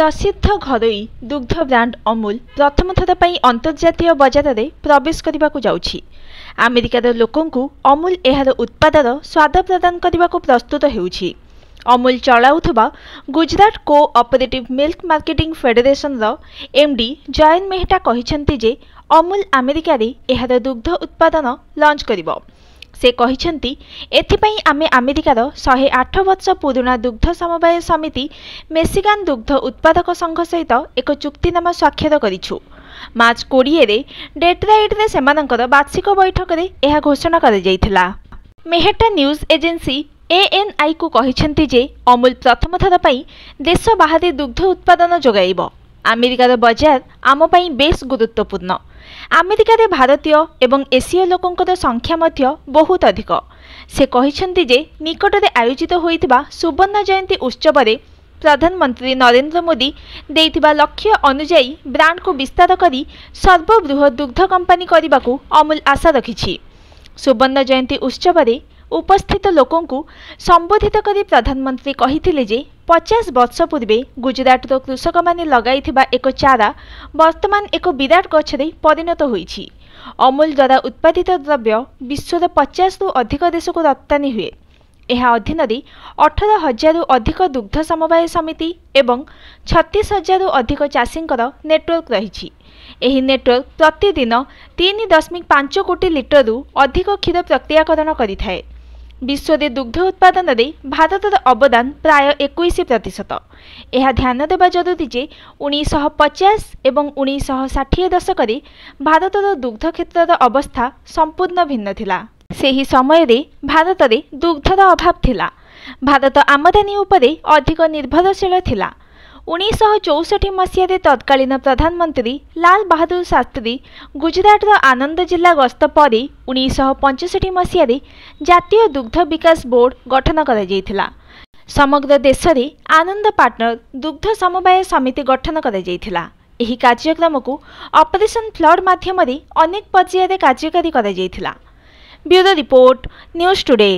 प्रसिद्ध घरोई दुग्ध ब्रांड अमूल प्रथम थर पर अंतर्जातीय बजार में प्रवेश करने को जाउछि। अमेरिकार लोकंकु अमूल एहार उत्पादर स्वाद प्रदान करने को प्रस्तुत हेउछि। अमूल चलाउथबा Gujarat cooperative milk marketing federation रो एमडी जयन मेहटा कहिसंती जे अमूल अमेरिका रे एहार दुग्ध उत्पादन लॉन्च करिवो। से कहिसंती एथिपई आमे अमेरिकार 108 वर्ष पुराना दुग्ध समवाय समिति मेसिगान दुग्ध उत्पादक संघ सहित एक चुक्तिनामा स्वाक्षर करिछु। मार्च 20 रे डेट्रॉइट रे सेमानकर वार्षिक बैठक रे एहा घोषणा करा जायथिला। मेहटा न्यूज एजेंसी ANI को कहिसंती जे अमूल प्रथम थर पई देश बाहर दुग्ध उत्पादन जोगाइबो। अमेरिकार बाजार आम पई बेस गुरुत्वपूर्ण। अमेरिका रे भारतीय एवं एसीय लोकंकर संख्या मध्य बहुत अधिक। से कहिसंती जे निकट रे आयोजित होइतिबा सुवर्ण जयंती उत्सव रे प्रधानमंत्री नरेंद्र मोदी देइतिबा लक्ष्य अनुसार ब्रांड को विस्तार करी सर्वबृहत दुग्ध कंपनी करने अमूल आशा रखिछि। सुवर्ण जयंती उत्सव रे उपस्थित लोकंकु संबोधित करी प्रधानमंत्री कहिथिले जे 50 वर्ष पूर्वे गुजरात कृषक माने लगाइथिबा एक चारा वर्तमान एक विराट गछरे परिणत होइछि। अमूल द्वारा उत्पादित द्रव्य विश्वर 50 रु अधिक देश को रप्तानी हुए। यह अधीन 18,000 रु अधिक दुग्ध समवाय समिति एवं 36,000 रु अधिक चाषींकर नेटवर्क रही। एही नेटवर्क प्रतिदिन 3.5 कोटी लिटर रु अधिक क्षीर प्रक्रियाकरण करिथाए। विश्व में दुग्ध उत्पादन में भारतर अवदान प्राय 21%। यह ध्यान देवा जरूरी जे 1950 एवं 1960 दशक में भारतर दुग्ध क्षेत्र अवस्था संपूर्ण भिन्न थिला। सेही समय रे भारत में दुग्धर अभाव थिला। भारत आमदानी उपरे अधिक निर्भरशील थिला। 1964 मसीह तत्कालीन प्रधानमंत्री लाल बहादुर शास्त्री गुजरात आनंद जिला गस्त पर 1965 मसीह जातीय दुग्ध विकास बोर्ड गठन करा जायथिला। समग्र देश में आनंद पार्टनर दुग्ध समवाय समिति गठन करा जायथिला। एही कार्यक्रम को ऑपरेशन फ्लड माध्यम अनेक पर्यायर कार्यकारी करा जायथिला। Bureau report news today.